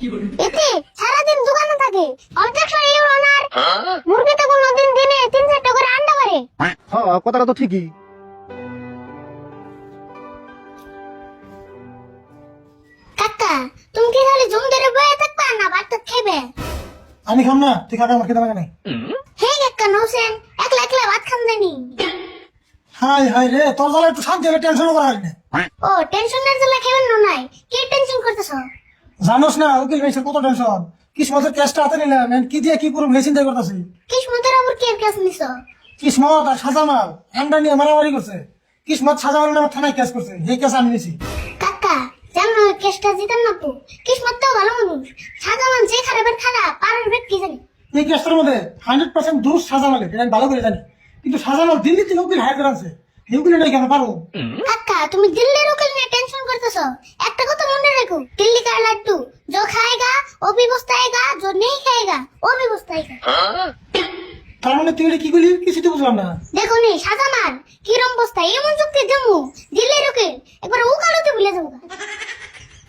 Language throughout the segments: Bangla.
এতে সারাদিন দোকানে থাকে অবজেকশন ইউর অনার। মুরগিতে কোনোদিন দিনে 3-4টা করে আন্ডা পারে। হ্যাঁ, কথাটা তো ঠিকই। কাকা তুমি কি খালি জুম ধরে বয়ে থাকবা না ভাত খাইবে? আমি খাম না, তুই খাবে, আমার খেতে লাগে নাই। হে কাকা নৌসেন একলা একলা ভাত খান দেনি। হাই হাই রে, তোর জ্বালা একটু শান্তি হলে টেনশন করা হয় না। ও টেনশনের জ্বালা খাবেন না নাই, কি টেনশন করতেছ? জানোস না উকিল ভাইসের কত টেনশন। কিসমতের কেসটা হাতে নিলাম, কি দিয়ে কি করুম চিন্তা করতেছি। কিসমতের আবার কি কেস নিছ? কিসমত আর সাজামাল আন্ডা নিয়ে মারামারি করছে। কিসমত সাজামাল নামে থানায় কেস করছে, এই কেস আমি নিয়েছি। কাকা জানো কেসটা জিতেন না তো, কিসমত তো ভালো মানুষ, সাজামান যে খারাপের খারাপ পারের বেট কি জানি। এই কেসটার মধ্যে 100% দোষ সাজামালের, এটা আমি ভালো করে জানি। কিন্তু সাজামাল দিল্লি থেকে উকিল হায়ার করে আনছে, এই উকিল নাই কেন পারো? কাকা তুমি দিল্লির উকিল নিয়ে টেনশন করতেছ, একটা কথা মনে রেখো, দিল্লি का लड्डू जो खाएगा वो भी पछताएगा, जो नहीं खाएगा वो भी पछताएगा। তার মানে তুই এটা কি করলি, কিছু তো বুঝলাম না। দেখো নি সাজামান কিরম বস্তা এমন যুক্তি দেমু, দিল্লির উকিল একবার উকালতি ভুলে যাবো।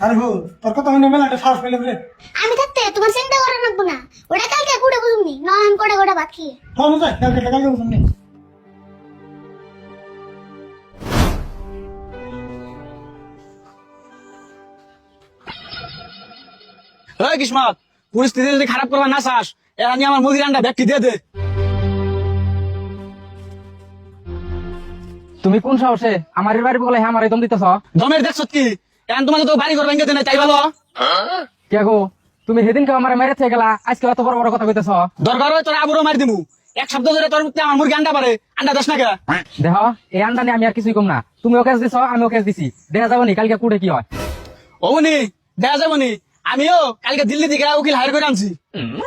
আরে হো, তোর কথা মনে মেলা একটা সাহস পেলাম রে। আমি থাকতে তোমার চিন্তা করা লাগবো না, ওটা কালকে কুড়ে বুঝুমনি, নয়ন করে গোটা ভাত খেয়ে। চল যাই, কালকে বুঝলাম না। এই কিসমত, পরিস্থিতি যদি খারাপ করবা না চাস, এরা নিয়ে আমার মুরগির আন্ডা ব্যক্তি দিয়ে দে। তুমি কোন সাহসে আমার বাড়ি বলে হ্যাঁ আমার দম দিতেছ? দমের দেখছ কি? এখন তোমাকে তো বাড়ি ঘর ভেঙে দেয় তাই ভালো। কে গো, তুমি সেদিনকে আমার মেরে থেকে গেলা, আজকে এত বড় বড় কথা কইতেছ? দরকার হয় তোর আবুরও মারি দিমু। এক সপ্তাহ ধরে তোর মুখে আমার মুরগি আন্ডা পারে, আন্ডা দশ না কে? দেহ এই আন্ডা নিয়ে আমি আর কিছুই কম না, তুমি ওকে দিছ আমি ওকে দিছি, দেখা যাবো নি কালকে কুড়ে কি হয়। ওনি দেখা যাবো নি, আমিও কালকে দিল্লি থেকে উকিল হায়ার করে আনছি।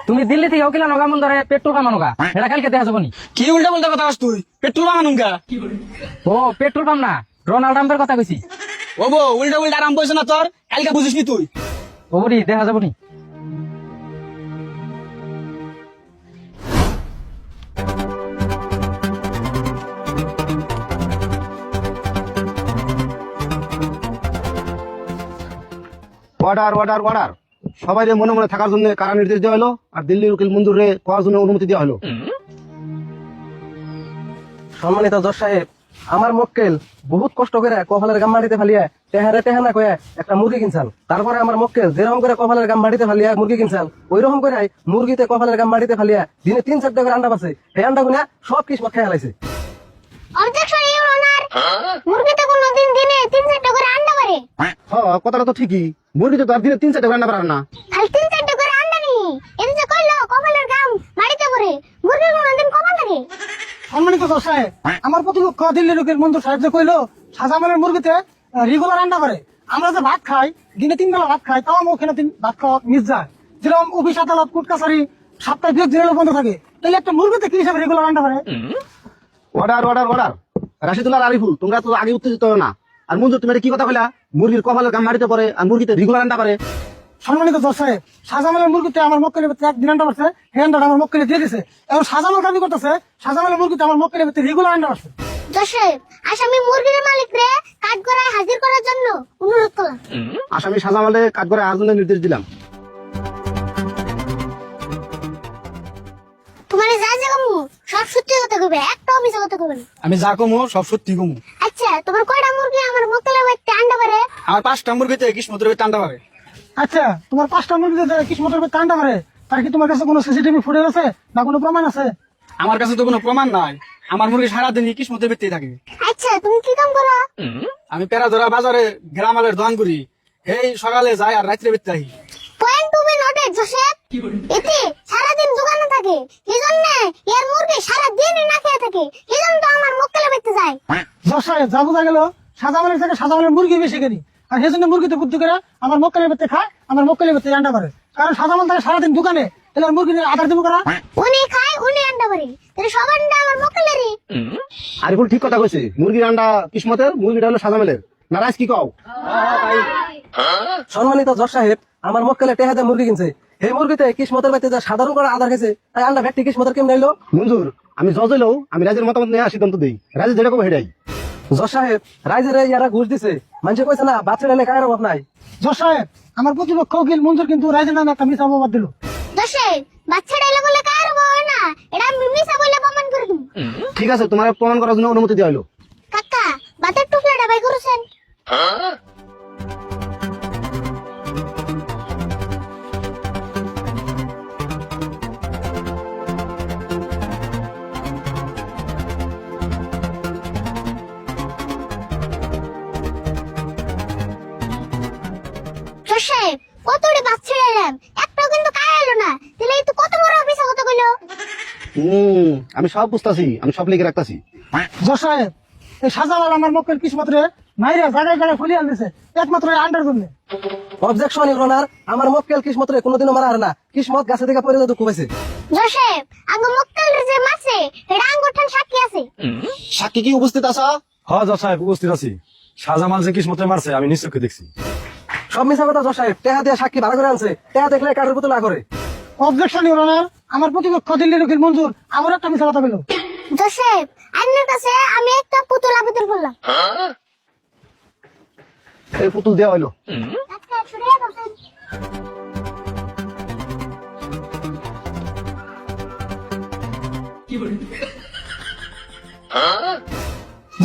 তুমি দিল্লি থেকে উকিল আনো মন ধরে পেট্রোল কামানো গা, এটা কালকে দেখা যাবো নি। কি উল্টা উল্টা কথা বস তুই? পেট্রোল বাঙানুম কা? ও পেট্রোল পাম না, রোনাল্ড ট্রাম্পের কথা কইছি। ও বো উল্টা উল্টা আরাম পয়সা না তোর, কালকে বুঝিস নি তুই। ও বড়ি দেখা যাবো নি। অর্ডার অর্ডার অর্ডার, সবাই মনে মনে থাকার জন্য কারা নির্দেশ দেওয়া হলো, আর দিল্লির উকিল মঞ্জুর রে পাওয়ার জন্য অনুমতি দেওয়া হলো। সম্মানিত জজ সাহেব, আমার মক্কেল বহুত কষ্ট করে কপালের গাম মাটিতে ফালিয়া টেহারে টেহানা কয়ে একটা মুরগি কিনছাল। তারপরে আমার মক্কেল যেরকম করে কপালের গাম মাটিতে ফালিয়া মুরগি কিনছাল, ওই রকম করে মুরগিতে কপালের গাম মাটিতে ফালিয়া দিনে 3-4টা করে আন্ডা পাচ্ছে। সেই আন্ডা গুনা সব কিসমত খেয়ে লাইছে। Objection your honour. মুরগিতে কোনোদিন দিনে 3-4টা করে আন্ডা পারে। হ্যাঁ, কথাটা তো ঠিকই। মুরগিতে তো আর দিনে 3-4টা রান্না পারে না। খালি 3-4টা করে আন্ডা নি, এতে যে কইলো কপালের গাম মাটিতে পড়ে, মুরগি কোনোদিন কপাল লাগে। সম্মানিত জজ সাহেব, আমার প্রতিপক্ষ দিল্লির উকিল মঞ্জুর সাহেব যে কইলো সাজামালের মুরগিতে রেগুলার রান্না করে। আমরা যে ভাত খাই, দিনে 3 বেলা ভাত খাই, তাও ওখানে ভাত খাওয়া মিস যায়। যেরকম অফিস আদালত কোর্ট কাছারি সপ্তাহে 2 দিনের বন্ধ থাকে, তাহলে একটা মুরগিতে কি হিসাবে রেগুলার রান্না করে? অর্ডার অর্ডার অর্ডার, রাশিদুল্লাহ আর আরিফুল, তোমরা তো আগে উত্তেজিত হও না। আর মঞ্জুর, তুমি এটা কি কথা কইলা? মুরগির কপালের গাম মাটিতে পড়ে আর মুরগিতে রেগুলার রান্না করে। সম্মানিত জজ সাহেব, সাজামালের মুরগিতে আমার মক্কেলের ভিতরে 1 দিন আন্ডা পারছে, সেই আন্ডাটা আমার মক্কেলে দিয়ে দিছে। এখন সাজামাল দাবি করতেছে সাজামালের মুরগিতে আমার মক্কেলের ভিতরে রেগুলার আন্ডা পারছে। দর্শক আসামি মুরগির মালিক রে কাঠগড়ায় হাজির করার জন্য অনুরোধ করলাম। আসামি সাজামালে কাজ করে আজ নির্দেশ দিলাম। তোমার যা যা কমু সব সত্যি কথা কইবে, একটা অমিছা কথা কইবে না। আমি যা কমু সব সত্যি কমু। আচ্ছা তোমার কয়টা মুরগি আমার মক্কেলের বাড়িতে আন্ডা পারে? আমার 5টা মুরগিতে কিসমতের ভিতরে আন্ডা পারে। আচ্ছা, তোমার 5টা মুরগিতে কিসমতের ভিতরে আন্ডা পারে, তার কি তোমার কাছে কোনো সিসিটিভি ফুটেজ আছে না কোনো প্রমাণ আছে? আমার কাছে তো কোনো প্রমাণ নাই, আমার মুরগি সারাদিন কিসমতের ভিতরেই থাকে। আচ্ছা তুমি কি কাম করো? আমি পেরাধরা বাজারে গ্রামালের দোকান করি, এই সকালে যাই আর রাত্রে ভিতরে আহি। Point to be noted Joseph. এতে সারাদিন দোকানে থাকে, এজন্য এর মুরগি সারাদিন না খেয়ে থাকে, এজন্য তো আমার মক্কেলের বাড়িতে যায়। জজ সাহেব, যা বোঝা গেল সাজামালের থেকে সাজামালের মুরগি বেশি কেনি, আর সেই জন্য মুরগিতে বুদ্ধি করে আমার মক্কেলের ভিতরে খায়, আমার মক্কেলের ভিতরে আন্ডা পারে। কারণ সাজামাল থাকে সারাদিন দোকানে, তাহলে আর মুরগির আধার দেবো করা। উনি খায় উনি আন্ডা পারে, তাহলে সব আন্ডা আমার মক্কেলেরই। আরিফুল ঠিক কথা কইছে, মুরগির আন্ডা কিসমতের, মুরগিটা হলো সাজামালের। নারাজ কি কও? সম্মানিত জজ সাহেব, আমার মক্কেলে টেহাতে মুরগি কিনছে, এই মুরগিতে কিসমতের বাড়িতে যা সাধারণ করে আধার খেয়েছে, তাই আন্ডা ব্যক্তি কিসমতের কেমন নাইলো? মঞ্জুর, আমি জজ হইলেও আমি রাজের মতামত নিয়ে সিদ্ধান্ত দিই, রাজে যেরকম হেডাই। জজ সাহেব, রাইজের ইয়ারা ঘুষ দিছে, মানুষে কইছে না বাচ্চা এলে কায়ের অভাব নাই। জজ সাহেব, আমার প্রতিপক্ষ উকিল মঞ্জুর কিন্তু রাইজের নামে একটা মিথ্যা অপবাদ দিল। দোষে বাচ্চাটা এলে বলে কার হয় না, এটা আমি মিশা বলে প্রমাণ করে দেব। ঠিক আছে, তোমার প্রমাণ করার জন্য অনুমতি দেওয়া হলো। কাকা বাতের টুকরাটা বাই করেছেন। দোষে কতটি বাচ্চা এলাম, একটাও কিন্তু কায় এলো না, তাহলে এই তো কত বড় মিশা কথা কইলো। আমি সব বুঝতেছি, আমি সব লিখে রাখতেছি। জজ সাহেব, এই সাজাওয়াল আমার মক্কেল কিসমত্রে মাইরা জায়গায় জায়গায় ফুলিয়ে আনতেছে একমাত্র এই আন্ডার জন্য। অবজেকশন ইউর অনার, আমার মক্কেল কিসমত কোনোদিনও মারা হারে না, কিসমত গাছে থেকে পড়ে দুঃখ পাইছে। জোসেফ আঙ্গ মক্কেলের যে মাছে এটা আঙ্গুঠান সাক্ষী আছে। সাক্ষী কি উপস্থিত আছো? হ্যাঁ জজ সাহেব উপস্থিত আছি। শাহজামাল যে কিসমতে মারছে আমি নিশ্চয়ই দেখছি। সব মিছা কথা জজ সাহেব, টেহা দিয়ে সাক্ষী ভাড়া করে আনছে, টেহা দেখলে কাঠের পুতুল করে। অবজেকশন ইউর অনার, আমার প্রতিপক্ষ দিল্লির উকিল মঞ্জুর আবার একটা মিথ্যা কথা বলল। জোসেফ আইনের কাছে আমি একটা পুতুল আবেদন করলাম। এই পুতুল দেওয়া হলো। আচ্ছা ছুড়িয়ে বসেন।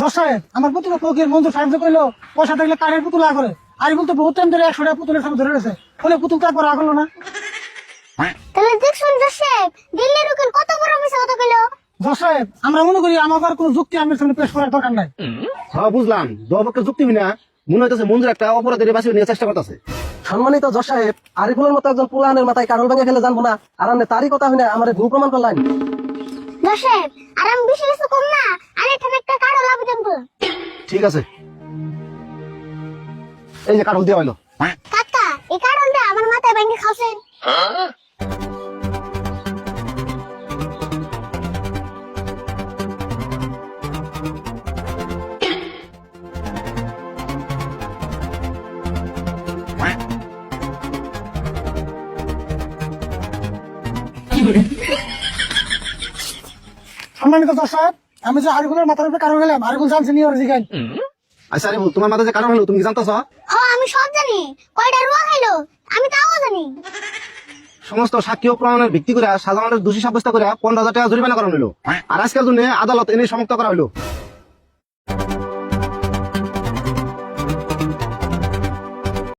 জজ সাহেব, আমার প্রতিপক্ষ উকিল মঞ্জুর সাহায্য করলো পয়সা থাকলে কাঠের পুতুল করে, আর বলতে বহুত টাইম ধরে 100 টাকা পুতুলের সামনে ধরে রয়েছে, ফলে পুতুল তারপর আগলো না। তাহলে দেখুন জোসেফ দিল্লির উকিল কত বড় মিছা কথা কইলো। জজ সাহেব, আমরা মনে করি আমার আর কোনো যুক্তি আমার সামনে পেশ করার দরকার নাই। হ্যাঁ বুঝলাম, দুপক্ষের যুক্তি বিনা মনে হইতেছে মঞ্জুর একটা অপরাধের বাঁচিয়ে নিয়ে চেষ্টা করতেছে। সম্মানিত জজ সাহেব, আরিফুলের মতো একজন পুলানের মাথায় কারল ভেঙে ফেলে জানবো না, আর আপনি তারই কথা হইনা আমার ভুল প্রমাণ করলেন। জোসেফ আর আমি বেশি কিছু কম না, আর এখানে একটা কারণ আবেদন করলাম। ঠিক আছে, এই যে কাঠল দেওয়া হলো। কাকা এই কারণটা আমার মাথায় ভেঙে খাওছেন। সম্মানিত জজ সাহেব, আমি যে আরিফুলের মাথার উপরে কারণ গেলাম, আরিফুল জানছে নিয়ে ওর জিগাই। আচ্ছা আরে তোমার মাথায় যে কারণ হলো তুমি কি জানতেছ? ও আমি সব জানি, কয়টা রুয়া খাইলো আমি তাও জানি। সমস্ত সাক্ষী ও প্রমাণের ভিত্তি করে সাধারণের দোষী সাব্যস্ত করে 15,000 টাকা জরিমানা করা হলো, আর আজকের জন্য আদালত এনে সমাপ্ত করা হলো।